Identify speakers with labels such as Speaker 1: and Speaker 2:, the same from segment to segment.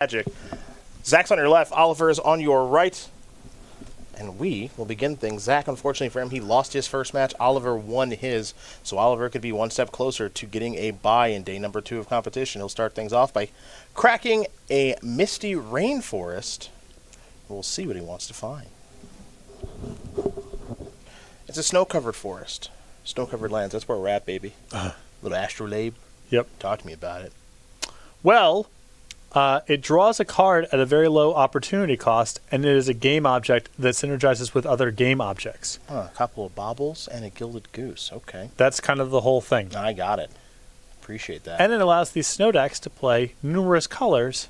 Speaker 1: Magic. Zach's on your left, Oliver is on your right, and we will begin things. Zach, unfortunately for him, he lost his first match. Oliver won his, so Oliver could be one step closer to getting a bye in day number 2 of competition. He'll start things off by cracking a misty rainforest. We'll see what he wants to find. It's a snow-covered forest, snow-covered lands. That's where we're at, baby. Little astrolabe.
Speaker 2: Yep.
Speaker 1: Talk to me about it.
Speaker 2: Well, it draws a card at a very low opportunity cost, and it is a game object that synergizes with other game objects.
Speaker 1: A couple of baubles and a gilded goose. Okay.
Speaker 2: That's kind of the whole thing.
Speaker 1: I got it. Appreciate that.
Speaker 2: And it allows these snow decks to play numerous colors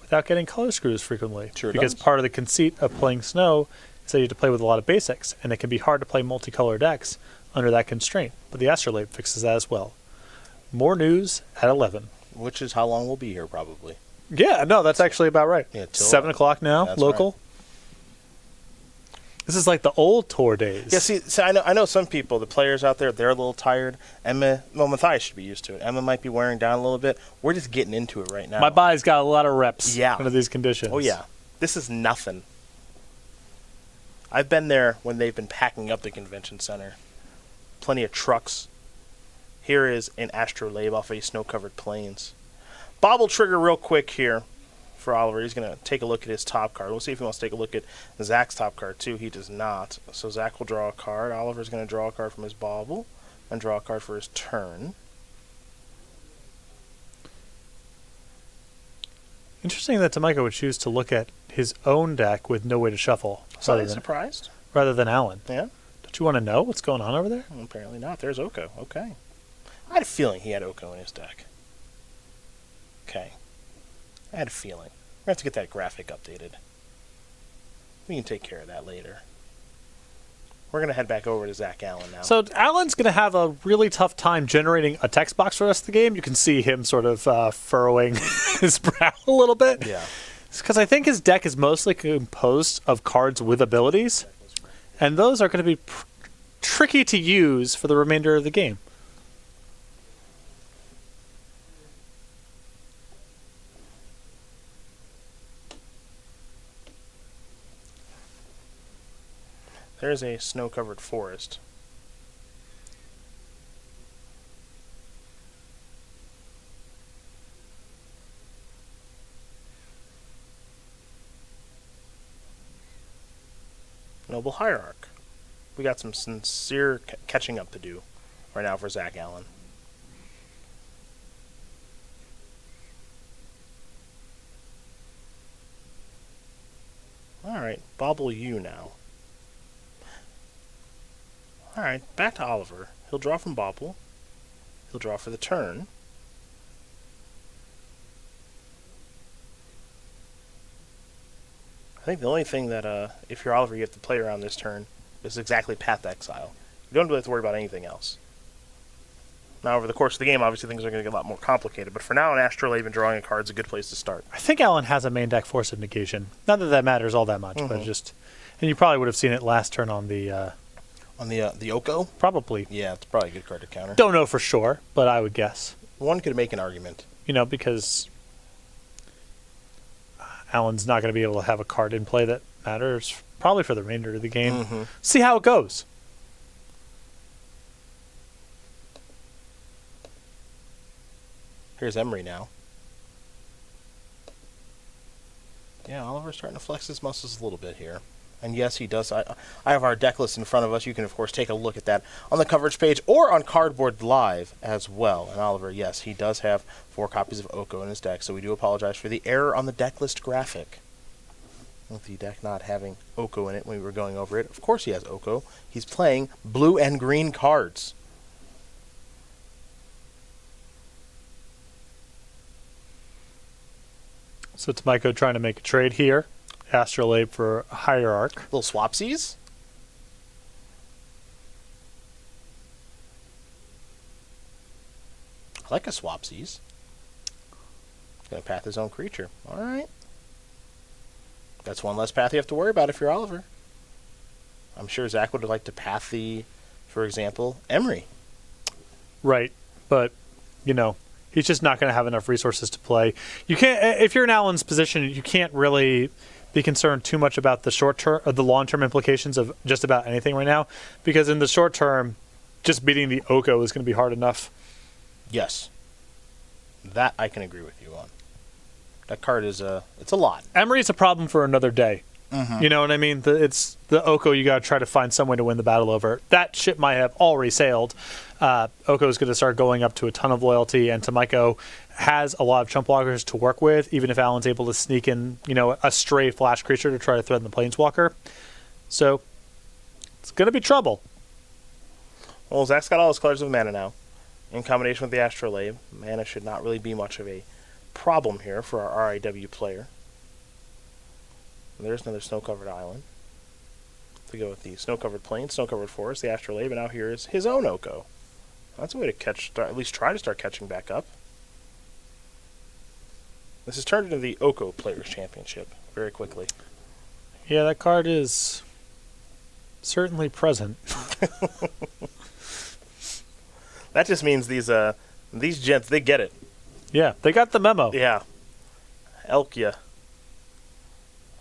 Speaker 2: without getting color screws frequently.
Speaker 1: Sure
Speaker 2: because
Speaker 1: does.
Speaker 2: part of the conceit of playing snow is that you have to play with a lot of basics, and it can be hard to play multicolor decks under that constraint. But the Astrolabe fixes that as well. More news at 11.
Speaker 1: Which is how long we'll be here, probably.
Speaker 2: Yeah, no, that's actually about right.
Speaker 1: Yeah, till
Speaker 2: 7 o'clock now,
Speaker 1: that's
Speaker 2: local. This is like the old tour days.
Speaker 1: Yeah, see, I know some people, the players out there, they're a little tired. Matthias should be used to it. Emma might be wearing down a little bit. We're just getting into it right now.
Speaker 2: My body's got a lot of reps under these conditions.
Speaker 1: Oh, yeah. This is nothing. I've been there when they've been packing up the convention center. Plenty of trucks. Here is an astrolabe off of snow-covered plains. Bobble trigger real quick here for Oliver. He's going to take a look at his top card. We'll see if he wants to take a look at Zach's top card, too. He does not. So Zach will draw a card. Oliver's going to draw a card from his bauble and draw a card for his turn.
Speaker 2: Interesting that Tomajko would choose to look at his own deck with no way to shuffle.
Speaker 1: So surprised.
Speaker 2: Rather than Alan.
Speaker 1: Yeah.
Speaker 2: Don't you want to know what's going on over there?
Speaker 1: Well, apparently not. There's Oko. Okay. I had a feeling he had Oko in his deck. Okay. I had a feeling. We're going to have to get that graphic updated. We can take care of that later. We're going to head back over to Zach Allen now.
Speaker 2: So Alan's going to have a really tough time generating a text box for the rest of the game. You can see him sort of furrowing his brow a little bit.
Speaker 1: Yeah.
Speaker 2: It's because I think his deck is mostly composed of cards with abilities, and those are going to be tricky to use for the remainder of the game.
Speaker 1: There's a snow-covered forest. Noble Hierarch. We got some sincere catching up to do right now for Zach Allen. Alright, bobble you now. Alright, back to Oliver. He'll draw from bobble. He'll draw for the turn. I think the only thing that, if you're Oliver, you have to play around this turn is exactly Path Exile. You don't really have to worry about anything else. Now, over the course of the game, obviously things are going to get a lot more complicated, but for now, an Astrolabe and drawing a card is a good place to start.
Speaker 2: I think Alan has a main deck Force of Negation. Not that that matters all that much, but just... And you probably would have seen it last turn on the...
Speaker 1: On the Oko?
Speaker 2: Probably.
Speaker 1: Yeah, it's probably a good card to counter.
Speaker 2: Don't know for sure, but I would guess.
Speaker 1: One could make an argument.
Speaker 2: You know, because Alan's not going to be able to have a card in play that matters probably for the remainder of the game. See how it goes.
Speaker 1: Here's Emery now. Yeah, Oliver's starting to flex his muscles a little bit here. And yes, he does. I have our deck list in front of us. You can, of course, take a look at that on the coverage page or on Cardboard Live as well. And Oliver, yes, he does have 4 copies of Oko in his deck, so we do apologize for the error on the deck list graphic. With the deck not having Oko in it when we were going over it. Of course he has Oko. He's playing blue and green cards.
Speaker 2: So Tomajko trying to make a trade here. Astrolabe for Hierarch.
Speaker 1: Little swapsies. I like a swapsies. Gonna path his own creature. Alright. That's one less path you have to worry about if you're Oliver. I'm sure Zach would like to path the, for example, Emery.
Speaker 2: Right. But, you know, He's just not going to have enough resources to play. You can't, if you're in Alan's position, you can't really be concerned too much about the short term or the long term implications of just about anything right now, because in the short term, just beating the Oko is going to be hard enough.
Speaker 1: Yes. That I can agree with you on. That card is it's a lot.
Speaker 2: Emery's a problem for another day. You know what I mean? It's the Oko you got to try to find some way to win the battle over. That ship might have already sailed. Oko is going to start going up to a ton of loyalty, and Tomajko has a lot of chump blockers to work with, even if Alan's able to sneak in, a stray flash creature to try to threaten the Planeswalker. So it's going to be trouble.
Speaker 1: Well, Zach's got all his colors of mana now. In combination with the Astrolabe, mana should not really be much of a problem here for our RIW player. There's another snow-covered island. To go with the snow-covered plain, snow-covered forest, the Astrolabe, and now here is his own Oko. That's a way to at least try to start catching back up. This has turned into the Oko Players' Championship very quickly.
Speaker 2: Yeah, that card is certainly present.
Speaker 1: That just means these gents, they get it.
Speaker 2: Yeah, they got the memo.
Speaker 1: Yeah. Elk ya.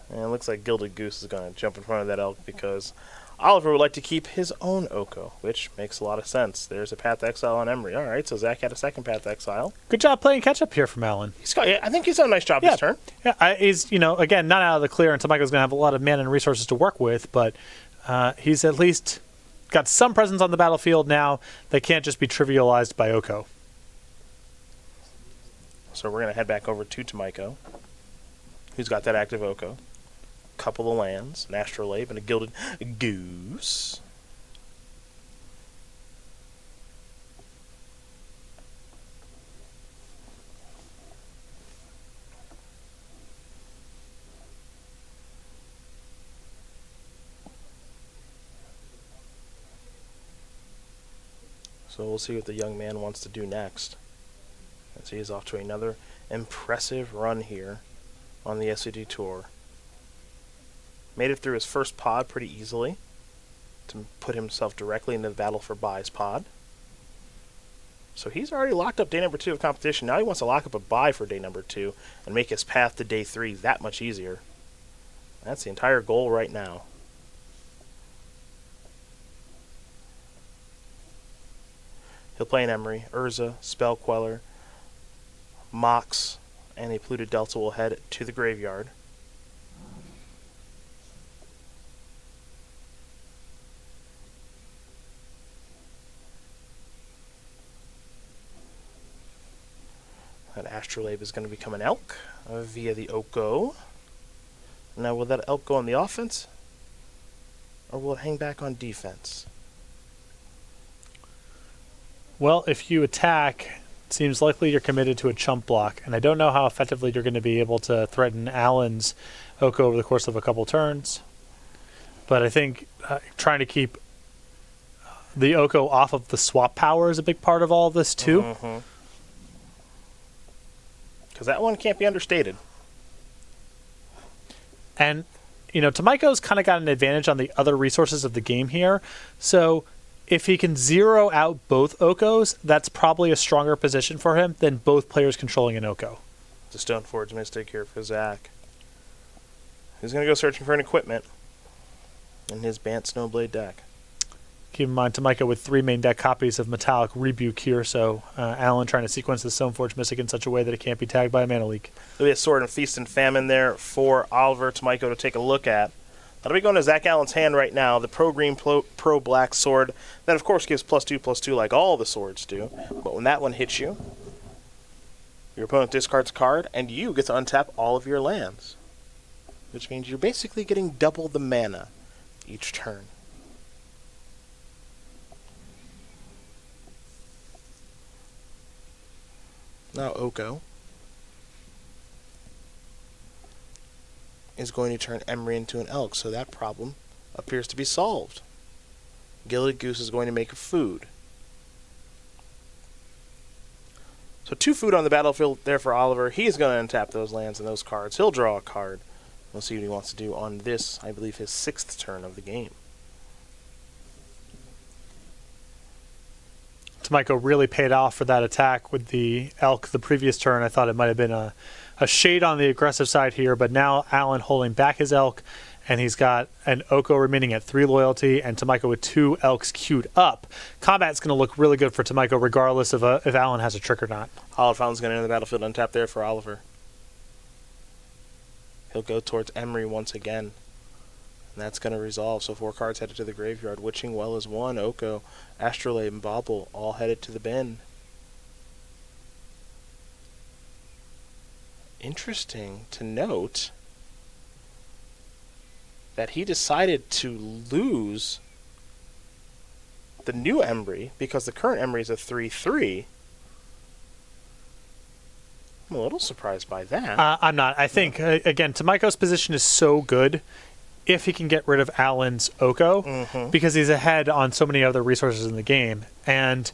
Speaker 1: And it looks like Gilded Goose is going to jump in front of that elk because Oliver would like to keep his own Oko, which makes a lot of sense. There's a Path to Exile on Emery. All right, so Zach had a second Path to Exile.
Speaker 2: Good job playing catch-up here from Alan.
Speaker 1: I think he's done a nice job this turn.
Speaker 2: Yeah, he's, again, not out of the clear, and Tomajko's going to have a lot of mana and resources to work with, but he's at least got some presence on the battlefield now that can't just be trivialized by Oko.
Speaker 1: So we're going to head back over to Tomajko, who's got that active Oko. Couple of lands, an Astrolabe, and a Gilded Goose. So we'll see what the young man wants to do next. As he is off to another impressive run here on the SCG Tour. Made it through his first pod pretty easily to put himself directly into the battle for Buy's pod. So he's already locked up day number 2 of competition. Now he wants to lock up a buy for day number 2 and make his path to day 3 that much easier. That's the entire goal right now. He'll play an Emery, Urza, Spell Queller, Mox, and a Polluted Delta will head to the graveyard. That Astrolabe is going to become an elk via the Oko. Now, will that elk go on the offense? Or will it hang back on defense?
Speaker 2: Well, if you attack, it seems likely you're committed to a chump block, and I don't know how effectively you're going to be able to threaten Alan's Oko over the course of a couple turns. But I think trying to keep the Oko off of the swap power is a big part of all of this, too.
Speaker 1: Mm-hmm. Because that one can't be understated.
Speaker 2: And, Tomajko's kind of got an advantage on the other resources of the game here. So if he can zero out both Okos, that's probably a stronger position for him than both players controlling an Oko.
Speaker 1: The Stoneforge Mystic here for Zach. He's going to go searching for an equipment in his Bant Snowblade deck.
Speaker 2: Keep in mind, Tomajko with 3 main deck copies of Metallic Rebuke here, so Alan trying to sequence the Stoneforge Mystic in such a way that it can't be tagged by a mana leak.
Speaker 1: There'll be a Sword and Feast and Famine there for Oliver Tomajko to take a look at. That'll be going to Zach Allen's hand right now, the pro-green, pro-black sword. That, of course, gives +2/+2 like all the swords do. But when that one hits you, your opponent discards a card, and you get to untap all of your lands. Which means you're basically getting double the mana each turn. Now Oko is going to turn Emery into an elk, so that problem appears to be solved. Gilded Goose is going to make food. So 2 food on the battlefield there for Oliver. He's going to untap those lands and those cards. He'll draw a card. We'll see what he wants to do on this, I believe, his 6th turn of the game.
Speaker 2: Tomajko really paid off for that attack with the elk the previous turn. I thought it might have been a shade on the aggressive side here, but now Alan holding back his elk, and he's got an Oko remaining at 3 loyalty and Tomajko with 2 elks queued up. Combat's going to look really good for Tomajko regardless of if Alan has a trick or not.
Speaker 1: Oliver Fountain's going to enter the battlefield untapped there for Oliver. He'll go towards Emery once again. And that's going to resolve. So 4 cards headed to the graveyard. Witching Well is 1. Oko, Astrolabe, and Bauble all headed to the bin. Interesting to note that he decided to lose the new Embry because the current Embry is a 3/3. I'm a little surprised by that.
Speaker 2: I'm not. I think, again, Tomajko's position is so good if he can get rid of Alan's Oko because he's ahead on so many other resources in the game. And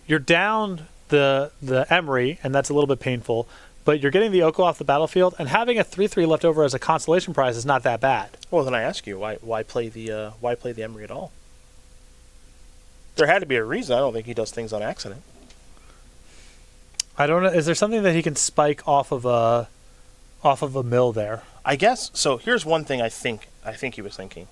Speaker 2: you're down the Emery, and that's a little bit painful, but you're getting the Oko off the battlefield, and having a 3/3 left over as a consolation prize is not that bad.
Speaker 1: Well, then I ask you, why play the Emery at all? There had to be a reason. I don't think he does things on accident.
Speaker 2: I don't know. Is there something that he can spike off of a mill there?
Speaker 1: I guess so. Here's one thing I think he was thinking.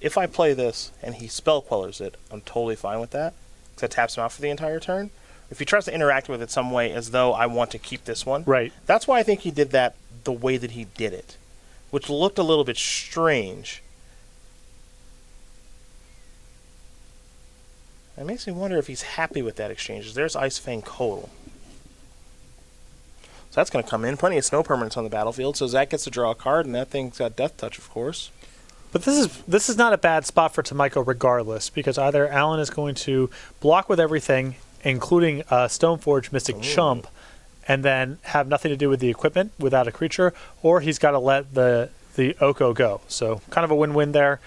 Speaker 1: If I play this and he spell quellers it, I'm totally fine with that because it taps him out for the entire turn. If he tries to interact with it some way as though I want to keep this one,
Speaker 2: right?
Speaker 1: That's why I think he did that the way that he did it, which looked a little bit strange. It makes me wonder if he's happy with that exchange. There's Icefang Kotal. So that's going to come in. Plenty of snow permanents on the battlefield. So Zach gets to draw a card, and that thing's got Death Touch, of course.
Speaker 2: But this is not a bad spot for Tomajko regardless, because either Alan is going to block with everything, including Stoneforge Mystic Chump, and then have nothing to do with the equipment without a creature, or he's got to let the Oko go. So kind of a win-win there.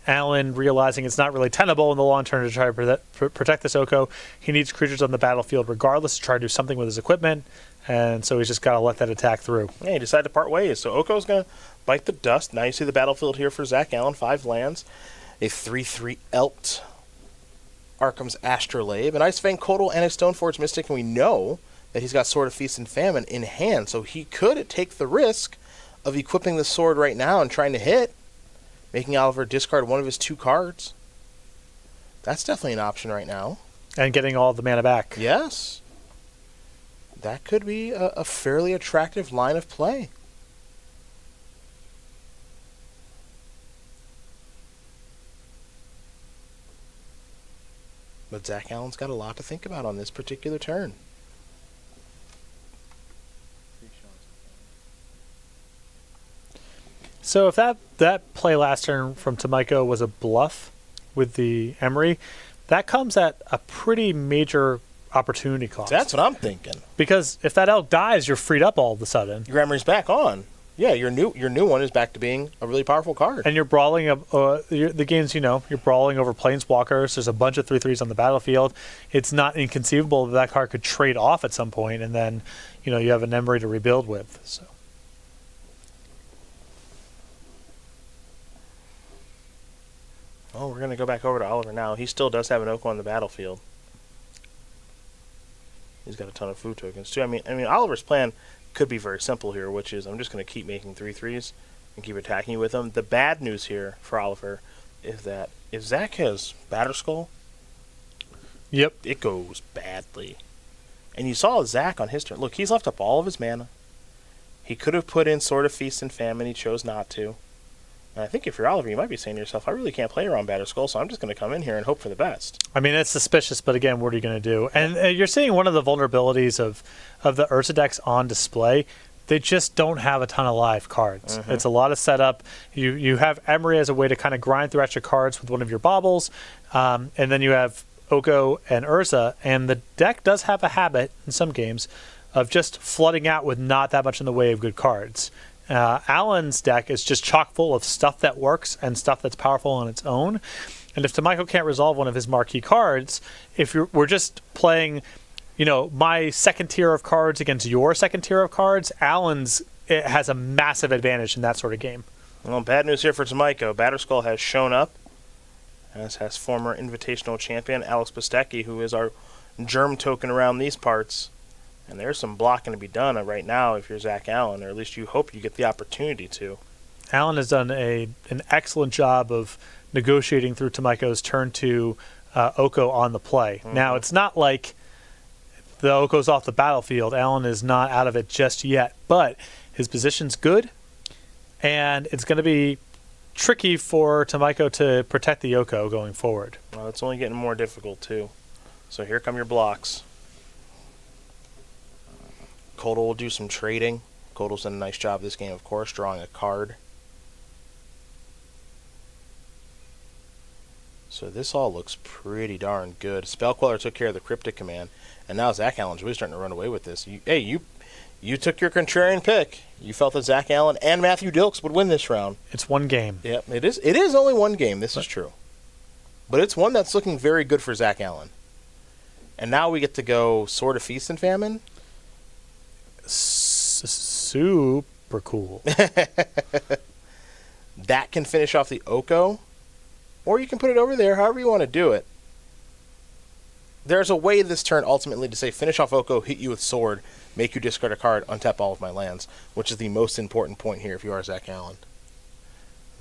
Speaker 2: Alan realizing it's not really tenable in the long term to try to protect this Oko. He needs creatures on the battlefield regardless to try to do something with his equipment, and so he's just got to let that attack through.
Speaker 1: Yeah, he decided to part ways. So Oko's going to bite the dust. Now you see the battlefield here for Zach Allen. 5 lands. A 3/3 Elked Arkham's Astrolabe, an Icefang Kotal, and a Stoneforge Mystic, and we know that he's got Sword of Feast and Famine in hand, so he could take the risk of equipping the sword right now and trying to hit, making Oliver discard one of his 2 cards. That's definitely an option right now.
Speaker 2: And getting all the mana back.
Speaker 1: Yes. That could be a fairly attractive line of play. But Zach Allen's got a lot to think about on this particular turn.
Speaker 2: So if that play last turn from Tomajko was a bluff with the Emery, that comes at a pretty major opportunity cost.
Speaker 1: That's what I'm thinking.
Speaker 2: Because if that elk dies, you're freed up all of a sudden.
Speaker 1: Your Emery's back on. Yeah, your new one is back to being a really powerful card.
Speaker 2: And you're brawling the games, you're brawling over planeswalkers. There's a bunch of 3/3s on the battlefield. It's not inconceivable that card could trade off at some point, and then you have an Emery to rebuild with. So.
Speaker 1: Oh, we're going to go back over to Oliver now. He still does have an Oko on the battlefield. He's got a ton of food tokens too. I mean, Oliver's plan could be very simple here, which is I'm just going to keep making 3/3s and keep attacking you with them. The bad news here for Oliver is that if Zach has Batterskull,
Speaker 2: yep,
Speaker 1: it goes badly. And you saw Zach on his turn. Look, he's left up all of his mana. He could have put in Sword of Feast and Famine. He chose not to. And I think if you're Oliver, you might be saying to yourself, I really can't play around Batterskull, so I'm just going to come in here and hope for the best.
Speaker 2: I mean, it's suspicious, but again, what are you going to do? And you're seeing one of the vulnerabilities of the Ursa decks on display. They just don't have a ton of live cards. It's a lot of setup. You have Emery as a way to kind of grind through extra cards with one of your baubles, and then you have Oko and Ursa, and the deck does have a habit in some games of just flooding out with not that much in the way of good cards. Alan's deck is just chock full of stuff that works and stuff that's powerful on its own. And if Tomajko can't resolve one of his marquee cards, we're just playing, my second tier of cards against your second tier of cards, it has a massive advantage in that sort of game.
Speaker 1: Well, bad news here for Tomajko. Batterskull has shown up, as has former Invitational champion Alex Bostecki, who is our germ token around these parts. And there's some blocking to be done right now if you're Zach Allen, or at least you hope you get the opportunity to.
Speaker 2: Allen has done an excellent job of negotiating through Tomajko's turn to Oko on the play. Mm-hmm. Now, it's not like the Oko's off the battlefield. Allen is not out of it just yet, but his position's good, and it's going to be tricky for Tomajko to protect the Oko going forward.
Speaker 1: Well, it's only getting more difficult, too. So here come your blocks. Koldal will do some trading. Koldal's done a nice job this game, of course, drawing a card. So this all looks pretty darn good. Spellqueller took care of the Cryptic command, and now Zach Allen's really starting to run away with this. You took your contrarian pick. You felt that Zach Allen and Matthew Dilks would win this round.
Speaker 2: It's one game.
Speaker 1: Yep, it is. It is only one game. This is true. But it's one that's looking very good for Zach Allen. And now we get to go Sword of Feast and Famine.
Speaker 2: Super cool.
Speaker 1: That can finish off the Oko, or you can put it over there, however you want to do it. There's a way this turn ultimately to say finish off Oko, hit you with sword, make you discard a card, untap all of my lands, which is the most important point here if you are Zach Allen.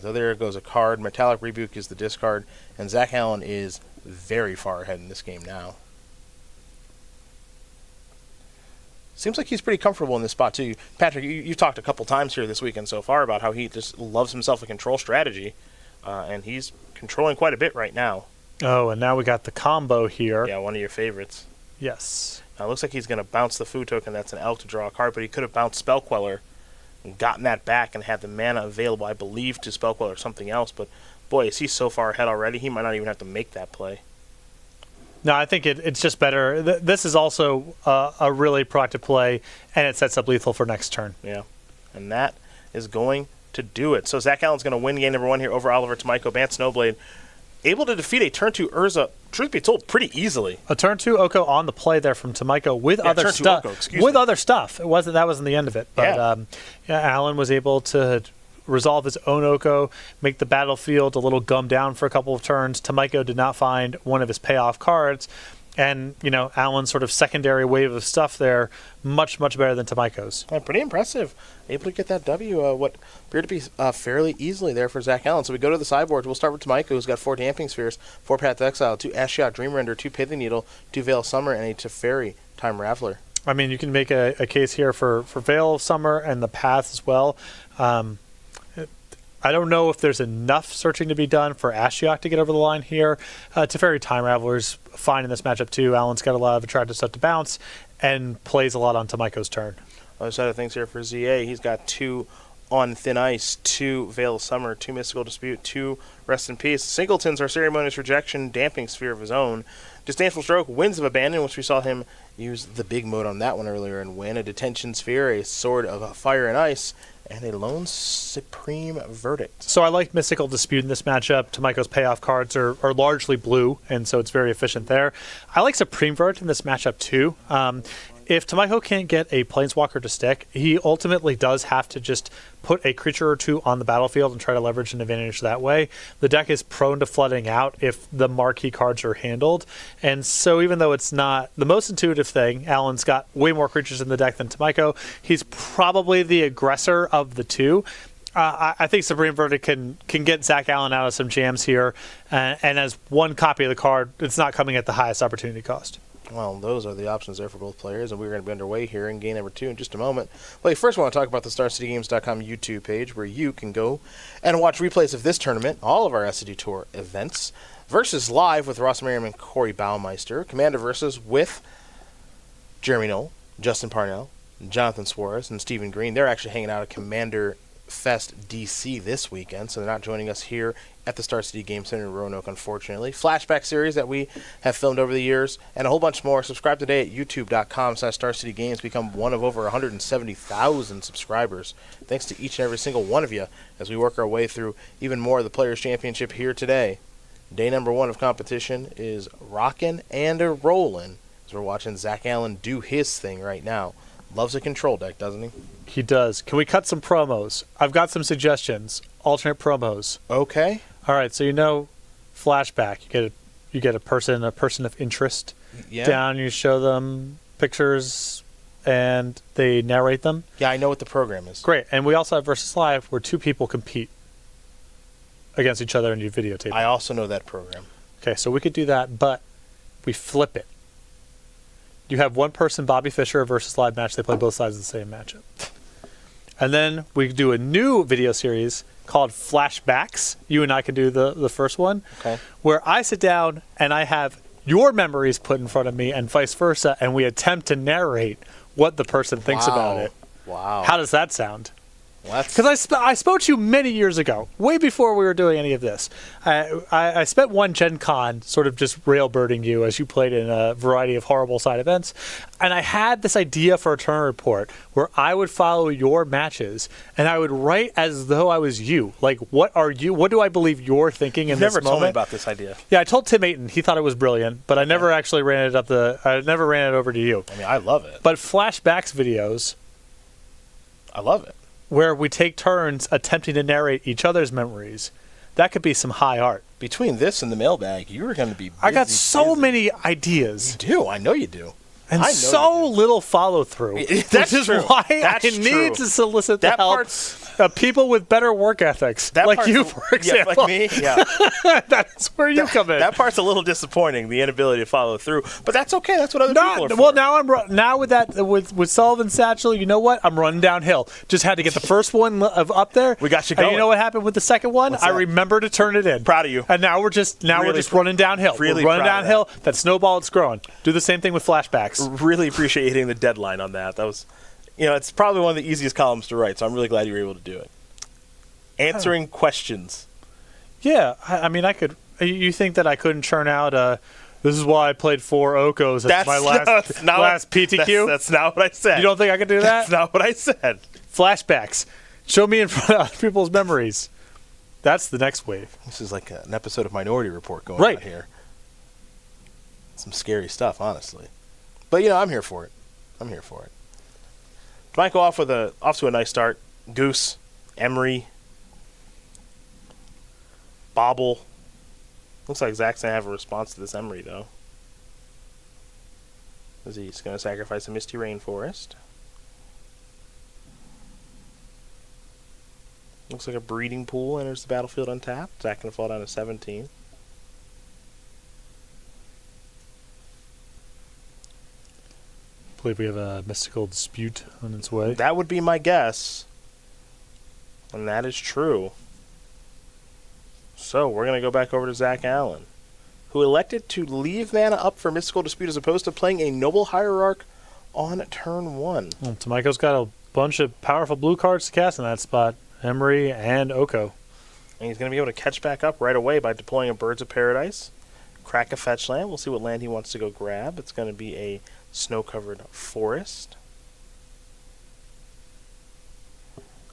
Speaker 1: So there goes a card. Metallic Rebuke is the discard, and Zach Allen is very far ahead in this game now. Seems like he's pretty comfortable in this spot, too. Patrick, you've talked a couple times here this weekend so far about how he just loves himself a control strategy, and he's controlling quite a bit right now.
Speaker 2: Oh, and now we got the combo here.
Speaker 1: Yeah, one of your favorites.
Speaker 2: Yes.
Speaker 1: Now it looks like he's going to bounce the food token. That's an elk to draw a card, but he could have bounced Spellqueller and gotten that back and had the mana available, I believe, to Spellqueller or something else. But, boy, is he so far ahead already, he might not even have to make that play.
Speaker 2: No, I think it's just better. This is also a really proactive play, and it sets up lethal for next turn.
Speaker 1: Yeah, and that is going to do it. So Zach Allen's going to win game number one here over Oliver Tomajko. Bant Snowblade able to defeat a turn 2 Urza, truth be told, pretty easily.
Speaker 2: A turn 2 Oko on the play there from Tomajko with other stuff. Other stuff. That wasn't the end of it. But Allen was able to resolve his own Oko, make the battlefield a little gummed down for a couple of turns. Tomajko did not find one of his payoff cards. And, Allen's sort of secondary wave of stuff there, much, much better than Tomajko's.
Speaker 1: Yeah, pretty impressive. Able to get that W, what appeared to be fairly easily there for Zach Allen. So we go to the sideboard. We'll start with Tomajko, who's got 4 Damping Spheres, 4 Path to Exile, 2 Ashiok Dreamrender, 2 Pithing Needle, 2 Veil of Summer, and a Teferi Time Raveler.
Speaker 2: I mean, you can make a case here for Veil of Summer and the Path as well. I don't know if there's enough searching to be done for Ashiok to get over the line here. Teferi Time Raveler's fine in this matchup too. Allen's got a lot of attractive stuff to bounce and plays a lot on Tomajko's turn.
Speaker 1: Other side of things here for ZA, he's got 2 on Thin Ice, 2 Veil of Summer, 2 Mystical Dispute, 2 Rest in Peace. Singletons are Ceremonious Rejection, Damping Sphere of his own. Disdainful Stroke, Winds of Abandon, which we saw him use the big mode on that one earlier and win. A Detention Sphere, a Sword of Fire and Ice, and a Lone Supreme Verdict.
Speaker 2: So I like Mystical Dispute in this matchup. Tomajko's payoff cards are largely blue, and so it's very efficient there. I like Supreme Verdict in this matchup too. If Tomajko can't get a Planeswalker to stick, he ultimately does have to just put a creature or 2 on the battlefield and try to leverage an advantage that way. The deck is prone to flooding out if the marquee cards are handled. And so even though it's not the most intuitive thing, Allen's got way more creatures in the deck than Tomajko. He's probably the aggressor of the two. I think Supreme Verdict can get Zach Allen out of some jams here. And as one copy of the card, it's not coming at the highest opportunity cost.
Speaker 1: Well, those are the options there for both players, and we're going to be underway here in game number 2 in just a moment. Well, first I want to talk about the StarCityGames.com YouTube page, where you can go and watch replays of this tournament, all of our SCG Tour events, Versus Live with Ross Merriam and Corey Baumeister, Commander Versus with Jeremy Knoll, Justin Parnell, Jonathan Suarez, and Stephen Green. They're actually hanging out at Commander Fest DC this weekend, so they're not joining us here at the Star City Game Center in Roanoke, unfortunately. Flashback series that we have filmed over the years, and a whole bunch more. Subscribe today at youtube.com/StarCityGames. Become one of over 170,000 subscribers. Thanks to each and every single one of you as we work our way through even more of the Players' Championship here today. Day number 1 of competition is rockin' and a rollin' as we're watching Zach Allen do his thing right now. Loves a control deck, doesn't he?
Speaker 2: He does. Can we cut some promos? I've got some suggestions. Alternate promos.
Speaker 1: Okay.
Speaker 2: All right. So flashback. You get a person of interest. down, you show them pictures, and they narrate them.
Speaker 1: Yeah, I know what the program is.
Speaker 2: Great. And we also have Versus Live, where 2 people compete against each other and you videotape.
Speaker 1: I also know that program.
Speaker 2: Okay, so we could do that, but we flip it. You have one person, Bobby Fischer, Versus Live match. They play both sides of the same matchup. And then we do a new video series called Flashbacks. You and I can do the first one.
Speaker 1: Okay.
Speaker 2: Where I sit down and I have your memories put in front of me and vice versa, and we attempt to narrate what the person thinks about it.
Speaker 1: Wow.
Speaker 2: How does that sound?
Speaker 1: That's
Speaker 2: Because I spoke to you many years ago, way before we were doing any of this. I spent one Gen Con sort of just railbirding you as you played in a variety of horrible side events. And I had this idea for a tournament report where I would follow your matches and I would write as though I was you. Like, what do I believe you're thinking in this
Speaker 1: never
Speaker 2: moment?
Speaker 1: told me about this idea.
Speaker 2: Yeah, I told Tim Ayton. He thought it was brilliant, but I never actually ran it over to you.
Speaker 1: I mean, I love it.
Speaker 2: But Flashbacks videos,
Speaker 1: I love it.
Speaker 2: where we take turns attempting to narrate each other's memories, that could be some high art.
Speaker 1: Between this and the mailbag, you are going to be busy,
Speaker 2: I got so
Speaker 1: busy.
Speaker 2: many ideas
Speaker 1: You do. I know you do.
Speaker 2: and
Speaker 1: I know
Speaker 2: so
Speaker 1: you do.
Speaker 2: little follow through.
Speaker 1: That's
Speaker 2: which is
Speaker 1: true.
Speaker 2: why
Speaker 1: That's
Speaker 2: I
Speaker 1: true.
Speaker 2: need to solicit the
Speaker 1: That
Speaker 2: help
Speaker 1: part's-
Speaker 2: of people with better work ethics, like
Speaker 1: part's
Speaker 2: you,
Speaker 1: a-
Speaker 2: for example.
Speaker 1: Yeah, like me. Yeah.
Speaker 2: That's where you come in.
Speaker 1: That part's a little disappointing, the inability to follow through. But that's okay. That's what other people are for.
Speaker 2: Well, now with that with Sullivan Satchel, you know what? I'm running downhill. Just had to get the first one up there.
Speaker 1: We got you
Speaker 2: And
Speaker 1: going.
Speaker 2: you know what happened with the second one?
Speaker 1: What's
Speaker 2: I
Speaker 1: that?
Speaker 2: remember to turn it in.
Speaker 1: Proud of you.
Speaker 2: And now we're just
Speaker 1: Really
Speaker 2: running downhill.
Speaker 1: really
Speaker 2: we're running
Speaker 1: proud of
Speaker 2: downhill. That snowball, it's growing. Do the same thing with flashbacks.
Speaker 1: Really appreciate you hitting the deadline on that. That was, it's probably one of the easiest columns to write, so I'm really glad you were able to do it. Answering questions.
Speaker 2: Yeah, I mean, I could. You think that I couldn't churn out? This is why I played 4 Okos at my last PTQ.
Speaker 1: That's not what I said.
Speaker 2: You don't think I could do that?
Speaker 1: That's not what I said.
Speaker 2: Flashbacks. Show me in front of other people's memories. That's the next wave.
Speaker 1: This is like an episode of Minority Report going
Speaker 2: Right.
Speaker 1: on here. Some scary stuff, honestly. But I'm here for it. Tomajko off to a nice start. Goose, Emery, Bobble. Looks like Zach's gonna have a response to this Emery though. Is he's gonna sacrifice a Misty Rainforest? Looks like a breeding pool enters the battlefield untapped. Zach gonna fall down to 17.
Speaker 2: I believe we have a mystical dispute on its way.
Speaker 1: That would be my guess. And that is true. So we're going to go back over to Zach Allen, who elected to leave mana up for Mystical Dispute as opposed to playing a Noble Hierarch on turn 1.
Speaker 2: Well, Tomajko's got a bunch of powerful blue cards to cast in that spot. Emery and Oko.
Speaker 1: And he's going to be able to catch back up right away by deploying a Birds of Paradise, crack a fetch land. We'll see what land he wants to go grab. It's going to be a snow-covered forest.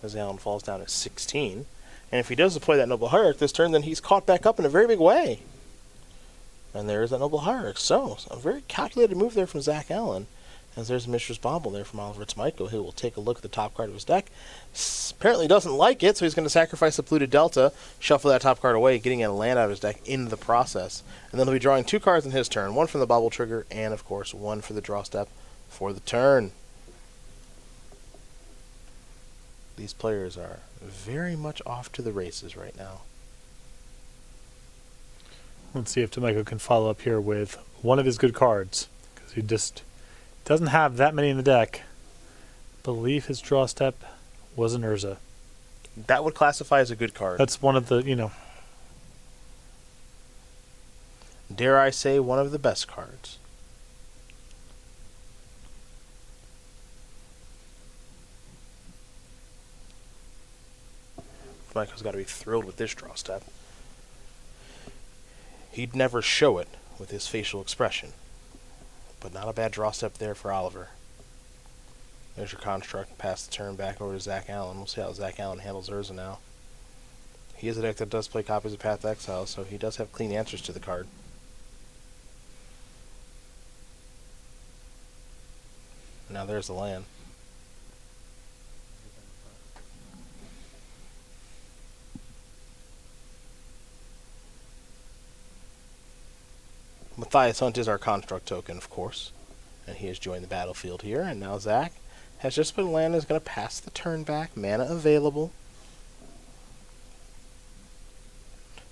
Speaker 1: As Allen falls down to 16. And if he does deploy that Noble Hierarch this turn, then he's caught back up in a very big way. And there's that Noble Hierarch. So a very calculated move there from Zach Allen. As there's a Mishra's Bauble there from Oliver Tomajko, who will take a look at the top card of his deck. Apparently doesn't like it, so he's going to sacrifice the Polluted Delta, shuffle that top card away, getting a land out of his deck in the process. And then he'll be drawing 2 cards in his turn, one from the Bauble trigger, and of course, one for the draw step for the turn. These players are very much off to the races right now.
Speaker 2: Let's see if Tomajko can follow up here with one of his good cards, because he just doesn't have that many in the deck. Believe his draw step was an Urza.
Speaker 1: That would classify as a good card.
Speaker 2: That's one of the,
Speaker 1: Dare I say, one of the best cards. Michael's got to be thrilled with this draw step. He'd never show it with his facial expression. But not a bad draw step there for Oliver. There's your construct. Pass the turn back over to Zach Allen. We'll see how Zach Allen handles Urza now. He is a deck that does play copies of Path to Exile, so he does have clean answers to the card. Now there's the land. Matthias Hunt is our construct token, of course. And he has joined the battlefield here. And now Zach has just been landed. Is going to pass the turn back. Mana available.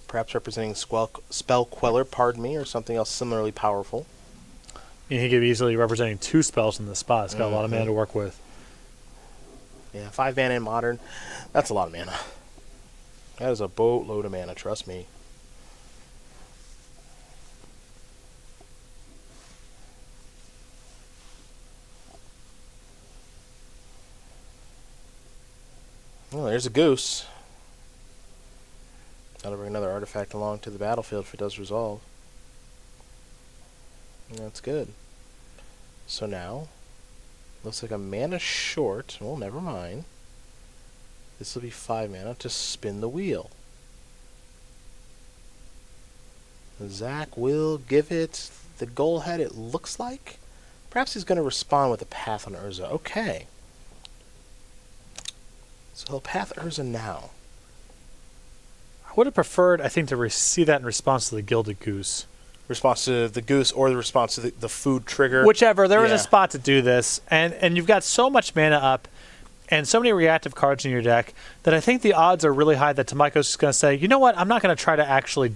Speaker 1: Perhaps representing Spell Queller, pardon me, or something else similarly powerful.
Speaker 2: He could be easily representing 2 spells in this spot. It's got a lot of mana to work with.
Speaker 1: Yeah, 5 mana in Modern. That's a lot of mana. That is a boatload of mana, trust me. Well, there's a goose. That'll bring another artifact along to the battlefield if it does resolve. And that's good. So now, looks like a mana short. Well, never mind. This will be 5 mana to spin the wheel. Zach will give it the goal head, it looks like. Perhaps he's going to respond with a Path on Urza. Okay. So he'll Path Urza now.
Speaker 2: I would have preferred, I think, to see that in response to the Gilded Goose.
Speaker 1: Response to the goose or the response to the food trigger.
Speaker 2: Whichever. There was a spot to do this. And you've got so much mana up and so many reactive cards in your deck that I think the odds are really high that Tomajko's just going to say, you know what, I'm not going to try to actually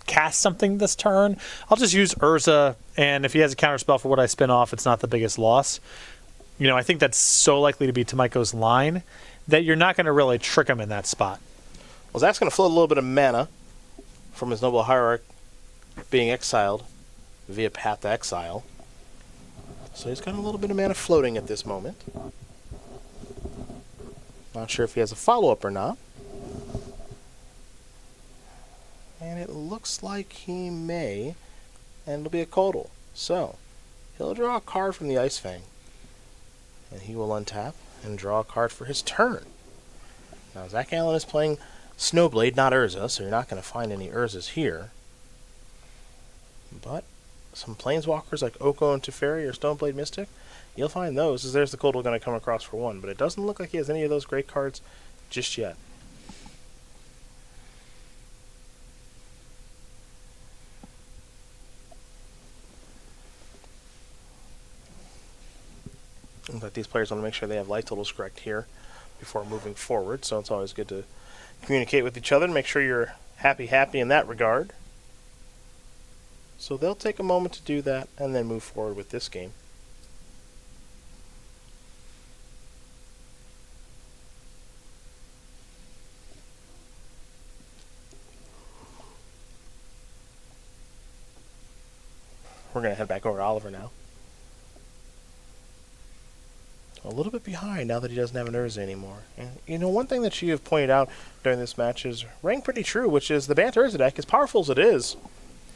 Speaker 2: cast something this turn. I'll just use Urza, and if he has a counterspell for what I spin off, it's not the biggest loss. You know, I think that's so likely to be Tomajko's line that you're not going to really trick him in that spot.
Speaker 1: Well, Zach's going to float a little bit of mana from his Noble Hierarch being exiled via Path to Exile. So he's got a little bit of mana floating at this moment. Not sure if he has a follow-up or not. And it looks like he may, and it'll be a Codal. So, he'll draw a card from the Ice Fang. And he will untap and draw a card for his turn. Now, Zach Allen is playing Snowblade, not Urza, so you're not going to find any Urzas here. But some Planeswalkers like Oko and Teferi or Stoneblade Mystic, you'll find those, as there's the Codal going to come across for 1. But it doesn't look like he has any of those great cards just yet. But these players want to make sure they have life totals correct here before moving forward, so it's always good to communicate with each other and make sure you're happy in that regard. So they'll take a moment to do that and then move forward with this game. We're going to head back over to Oliver now. A little bit behind now that he doesn't have an Urza anymore. And, you know, one thing that you have pointed out during this match is rang pretty true, which is the Bant Urza deck, as powerful as it is,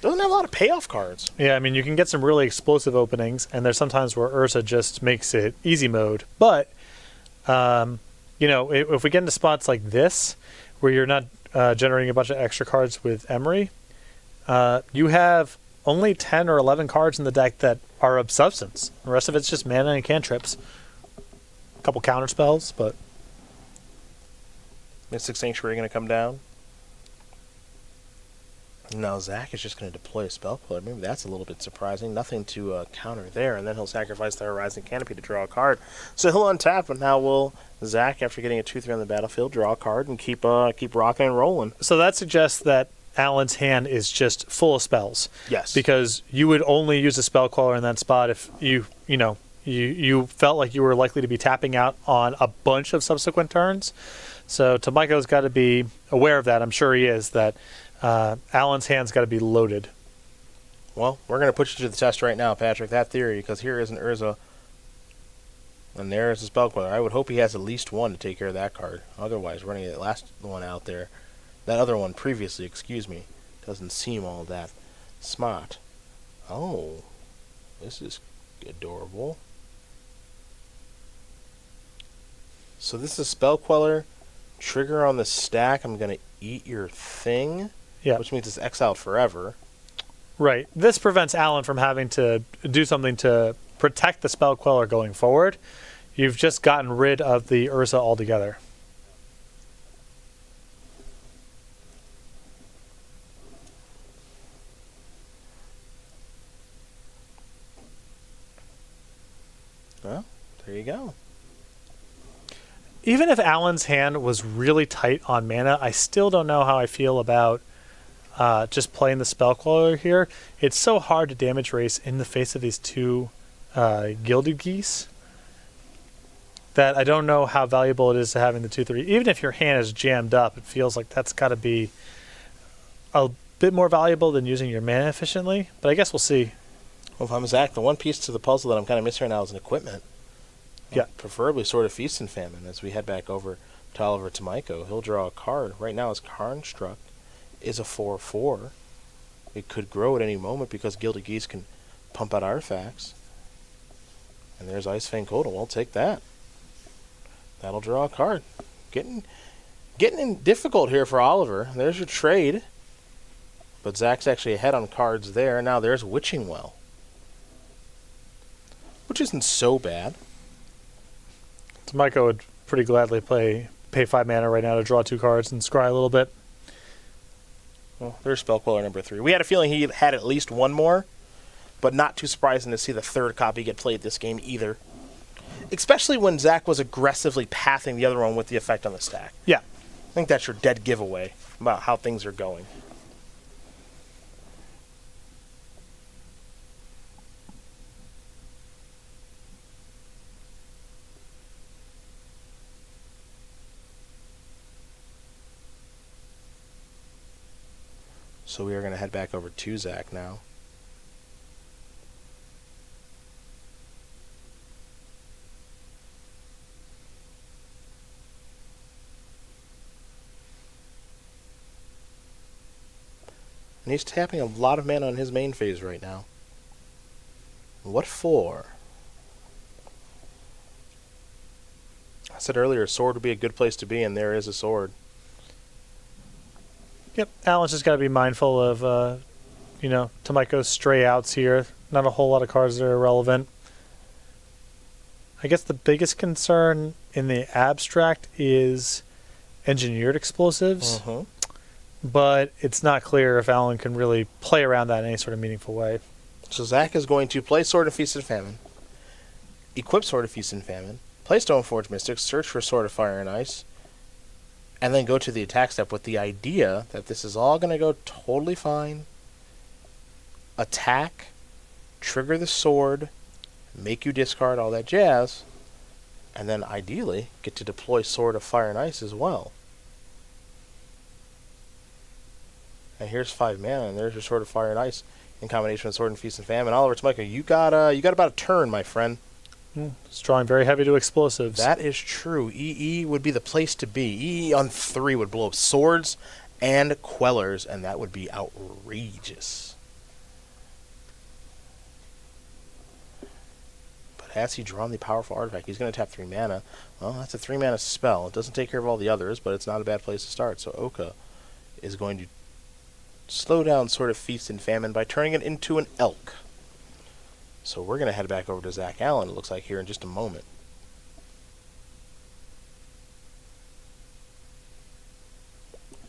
Speaker 1: doesn't have a lot of payoff cards.
Speaker 2: Yeah, I mean, you can get some really explosive openings, and there's sometimes where Urza just makes it easy mode. But, you know, if we get into spots like this, where you're not generating a bunch of extra cards with Emery, you have only 10 or 11 cards in the deck that are of substance. The rest of it's just mana and cantrips. A couple counter spells, but
Speaker 1: Mystic Sanctuary going to come down. Now Zach is just going to deploy a Spell Queller. Maybe that's a little bit surprising. Nothing to counter there, and then he'll sacrifice the Horizon Canopy to draw a card. So he'll untap, and now will Zach, after getting a 2/3 on the battlefield, draw a card and keep rocking and rolling.
Speaker 2: So that suggests that Alan's hand is just full of spells.
Speaker 1: Yes.
Speaker 2: Because you would only use a Spell Queller in that spot if you felt like you were likely to be tapping out on a bunch of subsequent turns. So Tomajko's got to be aware of that. I'm sure he is, that Alan's hand's got to be loaded.
Speaker 1: Well, we're going to put you to the test right now, Patrick, that theory, because here is an Urza, and there is a Spell Queller. I would hope he has at least one to take care of that card. Otherwise, running that last one out there, that other one previously, excuse me, doesn't seem all that smart. Oh, this is adorable. So this is Spell Queller, trigger on the stack, I'm going to eat your thing, which means it's exiled forever.
Speaker 2: Right. This prevents Alan from having to do something to protect the Spell Queller going forward. You've just gotten rid of the Urza altogether.
Speaker 1: Well, there you go.
Speaker 2: Even if Alan's hand was really tight on mana, I still don't know how I feel about just playing the Spell Queller here. It's so hard to damage race in the face of these two Gilded Geese that I don't know how valuable it is to having the 2/3. Even if your hand is jammed up, it feels like that's got to be a bit more valuable than using your mana efficiently. But I guess we'll see.
Speaker 1: Well, if I'm Zach, the one piece to the puzzle that I'm kind of missing right now is an equipment.
Speaker 2: Yeah.
Speaker 1: Preferably Sword of Feast and Famine as we head back over to Oliver Tomajko. He'll draw a card. Right now his construct is a 4/4. It could grow at any moment because Gilded Geese can pump out artifacts. And there's Ice Fang Kotal. We'll take that. That'll draw a card. Getting in difficult here for Oliver. There's your trade. But Zach's actually ahead on cards there. Now there's Witching Well, which isn't so bad.
Speaker 2: Tomajko would pretty gladly pay 5 mana right now to draw 2 cards and scry a little bit.
Speaker 1: Well, there's Spell Queller number 3. We had a feeling he had at least one more, but not too surprising to see the third copy get played this game either. Especially when Zach was aggressively pathing the other one with the effect on the stack.
Speaker 2: Yeah.
Speaker 1: I think that's your dead giveaway about how things are going. So we are going to head back over to Zach now. And he's tapping a lot of mana on his main phase right now. What for? I said earlier, sword would be a good place to be, and there is a sword.
Speaker 2: Yep, Alan's just got to be mindful of, Tomajko's stray outs here. Not a whole lot of cards that are irrelevant. I guess the biggest concern in the abstract is engineered explosives, but it's not clear if Alan can really play around that in any sort of meaningful way.
Speaker 1: So Zach is going to play Sword of Feast and Famine, equip Sword of Feast and Famine, play Stoneforge Mystics, search for Sword of Fire and Ice, and then go to the attack step with the idea that this is all going to go totally fine. Attack, trigger the sword, make you discard all that jazz, and then ideally get to deploy Sword of Fire and Ice as well. And here's 5 mana, and there's your Sword of Fire and Ice in combination with Sword and Feast and Famine. Oliver Tomajko, you got about a turn, my friend.
Speaker 2: It's drawing very heavy to explosives.
Speaker 1: That is true. EE would be the place to be. EE on 3 would blow up swords and Quellers, and that would be outrageous. But has he drawn the powerful artifact? He's going to tap 3 mana. Well, that's a 3 mana spell. It doesn't take care of all the others, but it's not a bad place to start. So Oka is going to slow down Sword of Feast and Famine by turning it into an elk. So we're going to head back over to Zach Allen, it looks like, here in just a moment.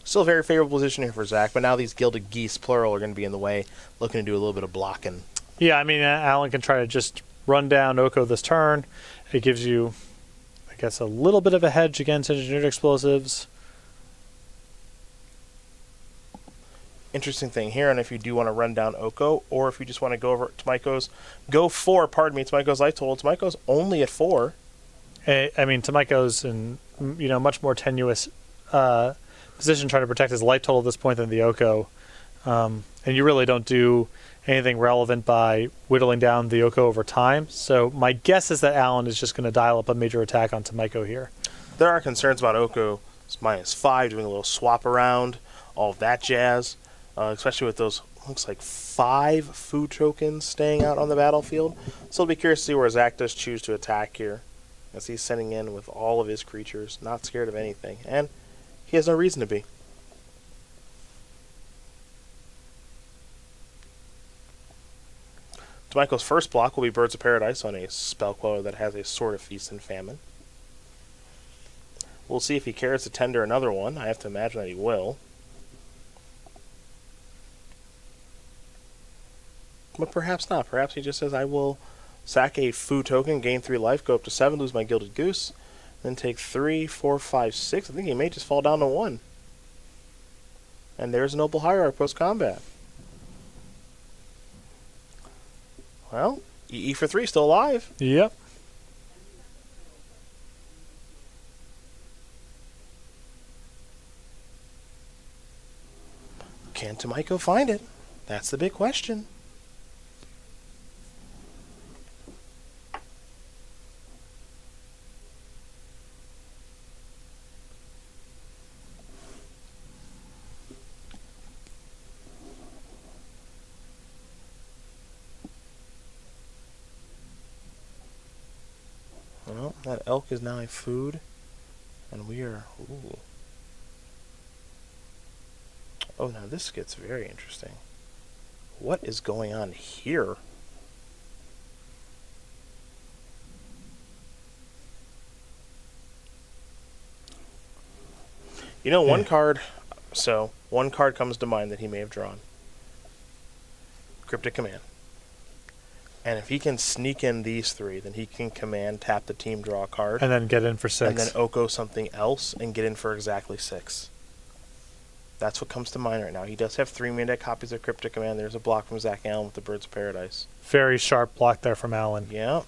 Speaker 1: Still a very favorable position here for Zach, but now these Gilded Geese, plural, are going to be in the way, looking to do a little bit of blocking.
Speaker 2: Yeah, I mean, Alan can try to just run down Oko this turn. It gives you, I guess, a little bit of a hedge against engineered explosives.
Speaker 1: Interesting thing here, and if you do want to run down Oko, or if you just want to go over Tomajko's, Tomajko's life total. Tomajko's only at 4.
Speaker 2: I mean, Tomajko's in much more tenuous position trying to protect his life total at this point than the Oko, and you really don't do anything relevant by whittling down the Oko over time. So my guess is that Alan is just going to dial up a major attack on Tomajko here.
Speaker 1: There are concerns about Oko. It's -5, doing a little swap around, all of that jazz. Especially with those, looks like 5 food tokens staying out on the battlefield. So I'll be curious to see where Zach does choose to attack here, as he's sending in with all of his creatures, not scared of anything. And he has no reason to be. Tomajko's first block will be Birds of Paradise on a Spell Queller that has a Sword of Feast and Famine. We'll see if he cares to tender another one. I have to imagine that he will. But perhaps not. Perhaps he just says, I will Sack a food token, gain 3 life, go up to 7, lose my Gilded Goose. Then take 3, 4, 5, 6. I think he may just fall down to 1. And there's a Noble Hierarch post-combat. Well, EE for 3, still alive.
Speaker 2: Yep.
Speaker 1: Can Tomajko find it? That's the big question. Well, that elk is now a food, and we are... Ooh. Oh, now this gets very interesting. What is going on here? You know, one card... So, one card comes to mind that he may have drawn. Cryptic Command. And if he can sneak in these 3, then he can command, tap the team, draw a card.
Speaker 2: And then get in for 6.
Speaker 1: And then Oko something else and get in for exactly 6. That's what comes to mind right now. He does have 3 main deck copies of Cryptic Command. There's a block from Zach Allen with the Birds of Paradise.
Speaker 2: Very sharp block there from Allen.
Speaker 1: Yeah.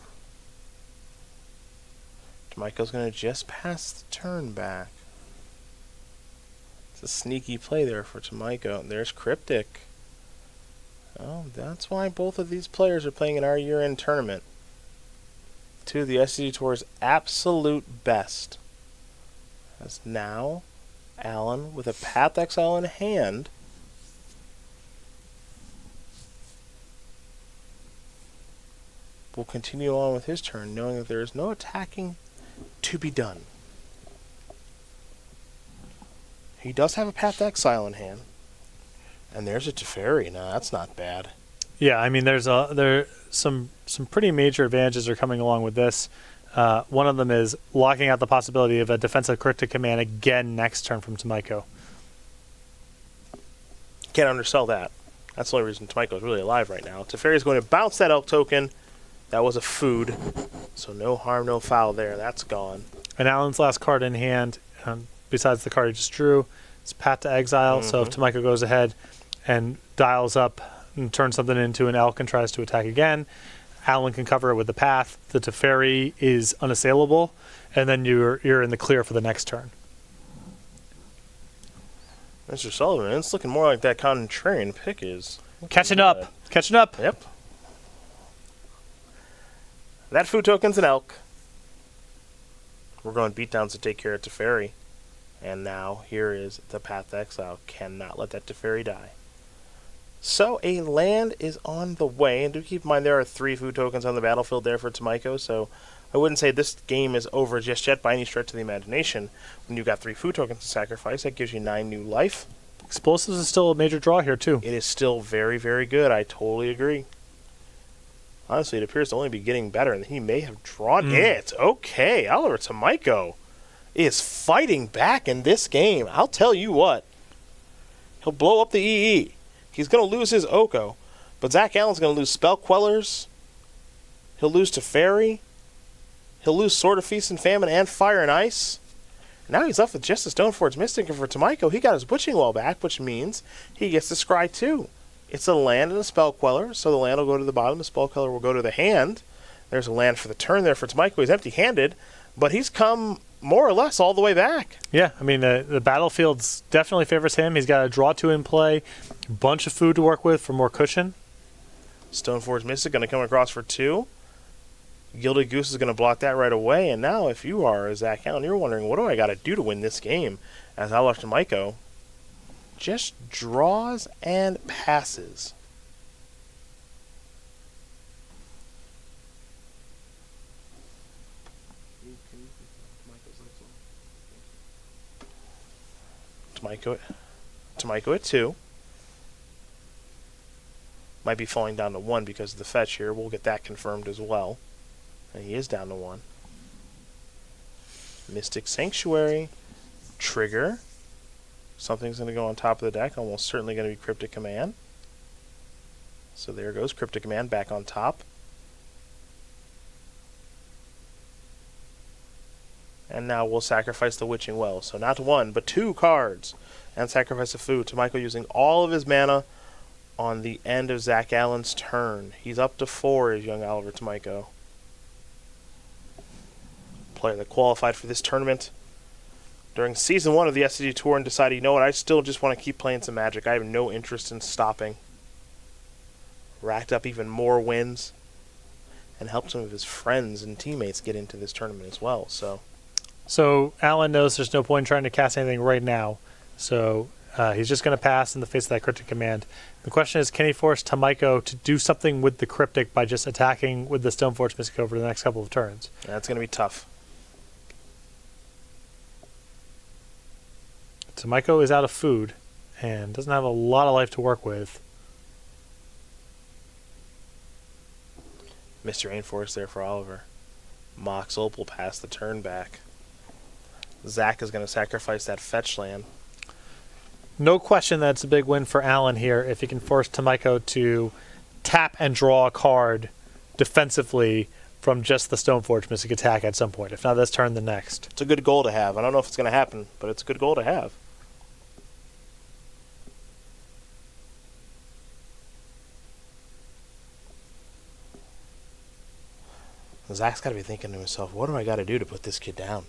Speaker 1: Tomajko's going to just pass the turn back. It's a sneaky play there for Tomajko. There's Cryptic. Oh, that's why both of these players are playing in our year-end tournament. 2 of the SCG Tour's absolute best. As now, Allen, with a Path Exile in hand, will continue on with his turn, knowing that there is no attacking to be done. He does have a Path Exile in hand. And there's a Teferi. Now that's not bad.
Speaker 2: Yeah, I mean, there some pretty major advantages are coming along with this. One of them is locking out the possibility of a defensive Cryptic Command again next turn from Tomajko.
Speaker 1: Can't undersell that. That's the only reason Tomajko is really alive right now. Teferi is going to bounce that elk token. That was a food, so no harm, no foul there. That's gone.
Speaker 2: And Allen's last card in hand, besides the card he just drew, is Path to Exile. So if Tomajko goes ahead and dials up and turns something into an elk and tries to attack again, Allen can cover it with the Path. The Teferi is unassailable, and then you're in the clear for the next turn.
Speaker 1: Mr. Sullivan, it's looking more like that contrarian pick is.
Speaker 2: Catching up. Catching up.
Speaker 1: Yep. That food token's an elk. We're going beatdowns to take care of Teferi. And now here is the Path to Exile. Cannot let that Teferi die. So a land is on the way, and do keep in mind there are 3 food tokens on the battlefield there for Tomajko, so I wouldn't say this game is over just yet by any stretch of the imagination. When you've got 3 food tokens to sacrifice, that gives you 9 new life.
Speaker 2: Explosives is still a major draw here, too.
Speaker 1: It is still very, very good. I totally agree. Honestly, it appears to only be getting better, and he may have drawn it. Okay, Oliver Tomajko is fighting back in this game. I'll tell you what. He'll blow up the EE. He's going to lose his Oko, but Zach Allen's going to lose Spell Quellers. He'll lose Teferi. He'll lose Sword of Feast and Famine and Fire and Ice. Now he's left with just a Stoneforge Mystic, and for Tomajko, he got his Butching Well back, which means he gets to scry 2. It's a land and a Spell Queller, so the land will go to the bottom, the Spell Queller will go to the hand. There's a land for the turn there for Tomajko. He's empty-handed, but he's come more or less all the way back.
Speaker 2: Yeah, I mean, the battlefield definitely favors him. He's got a draw 2 in play, a bunch of food to work with for more cushion.
Speaker 1: Stoneforge Mystic going to come across for 2. Gilded Goose is going to block that right away. And now if you are Zach Allen, you're wondering, what do I got to do to win this game? As Oliver Tomajko just draws and passes. Tomajko at 2. Might be falling down to 1 because of the fetch here. We'll get that confirmed as well. And he is down to 1. Mystic Sanctuary. Trigger. Something's going to go on top of the deck. Almost certainly going to be Cryptic Command. So there goes Cryptic Command back on top. And now we'll sacrifice the Witching Well. So not 1, but 2 cards. And sacrifice a food. Tomajko using all of his mana on the end of Zach Allen's turn. He's up to 4, is young Oliver Tomajko. Player that qualified for this tournament during Season 1 of the SCG Tour and decided, you know what, I still just want to keep playing some Magic. I have no interest in stopping. Racked up even more wins. And helped some of his friends and teammates get into this tournament as well.
Speaker 2: So Alan knows there's no point in trying to cast anything right now. So he's just going to pass in the face of that Cryptic Command. The question is, can he force Tomajko to do something with the Cryptic by just attacking with the Stoneforge Mystic over the next couple of turns?
Speaker 1: That's going to be tough.
Speaker 2: Tomajko is out of food and doesn't have a lot of life to work with.
Speaker 1: Mr. Rainforest there for Oliver. Mox Ult will pass the turn back. Zach is going to sacrifice that fetch land.
Speaker 2: No question that's a big win for Alan here if he can force Tomajko to tap and draw a card defensively from just the Stoneforge Mystic attack at some point. If not this turn, the next.
Speaker 1: It's a good goal to have. I don't know if it's going to happen, but it's a good goal to have. Zach's got to be thinking to himself, what do I got to do to put this kid down?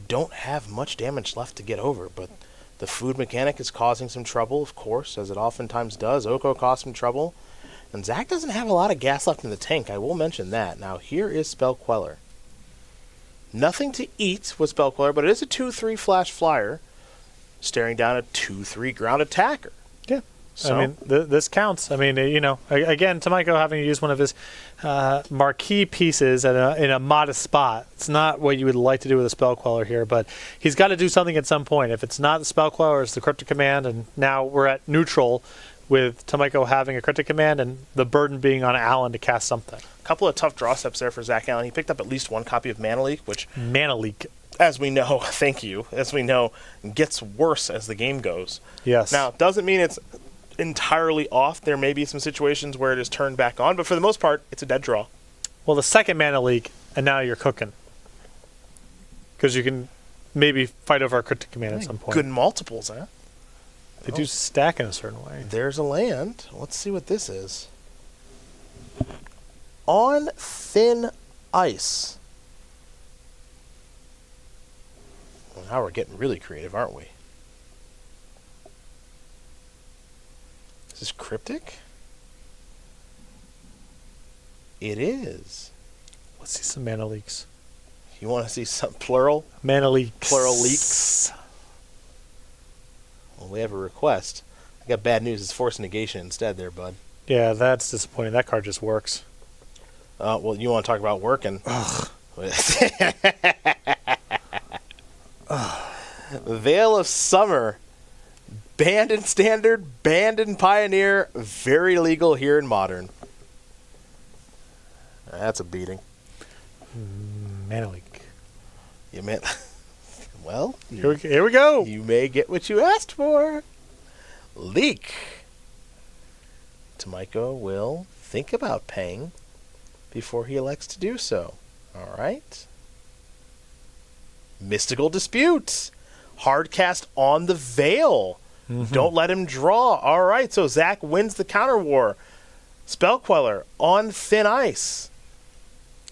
Speaker 1: Don't have much damage left to get over, but the food mechanic is causing some trouble, of course, as it oftentimes does. Oko caused some trouble. And Zach doesn't have a lot of gas left in the tank, I will mention that. Now, here is Spell Queller. Nothing to eat with Spell Queller, but it is a 2/3 flash flyer, staring down a 2/3 ground attacker.
Speaker 2: Yeah.
Speaker 1: So,
Speaker 2: I mean, this counts. I mean, again, Tomajko having to use one of his marquee pieces in a modest spot. It's not what you would like to do with a Spell Queller here, but he's got to do something at some point. If it's not the Spell Queller, it's the Cryptic Command, and now we're at neutral with Tomajko having a Cryptic Command and the burden being on Alan to cast something.
Speaker 1: a couple of tough draw steps there for Zach Allen. He picked up at least 1 copy of Mana Leak, which...
Speaker 2: Mana Leak.
Speaker 1: As we know, thank you, as we know, gets worse as the game goes.
Speaker 2: Yes.
Speaker 1: Now, doesn't mean it's entirely off. There may be some situations where it is turned back on, but for the most part, it's a dead draw.
Speaker 2: Well, the second Mana Leak, and now you're cooking. Because you can maybe fight over a Cryptic Command at some point.
Speaker 1: Good multiples, huh?
Speaker 2: They do stack in a certain way.
Speaker 1: There's a land. Let's see what this is. On Thin Ice. Well, now we're getting really creative, aren't we? Is this cryptic? It is.
Speaker 2: Let's see some Mana Leaks.
Speaker 1: You want to see some plural?
Speaker 2: Mana Leaks.
Speaker 1: Plural leaks? Well, we have a request. I got bad news. It's Force Negation instead there, bud.
Speaker 2: Yeah, that's disappointing. That card just works.
Speaker 1: Well, you want to talk about working? Veil of Summer. Banned in Standard, banned in Pioneer, very legal here in Modern. That's a beating.
Speaker 2: Mana Leak.
Speaker 1: You meant... Well,
Speaker 2: Here we go.
Speaker 1: You may get what you asked for. Leak. Tomajko will think about paying before he elects to do so. All right. Mystical Dispute. Hard cast on the Veil. Mm-hmm. Don't let him draw. All right, so Zach wins the counter war. Spell Queller on Thin Ice.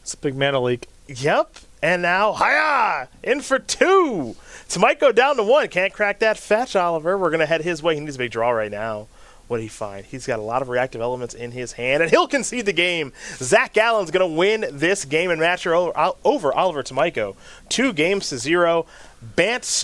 Speaker 2: It's a big Mana Leak.
Speaker 1: Yep. And now, hiya! In for 2. Tomajko down to 1. Can't crack that fetch, Oliver. We're going to head his way. He needs a big draw right now. What did he find? He's got a lot of reactive elements in his hand, and he'll concede the game. Zach Allen's going to win this game and match her over Oliver Tomajko. 2-0. Bant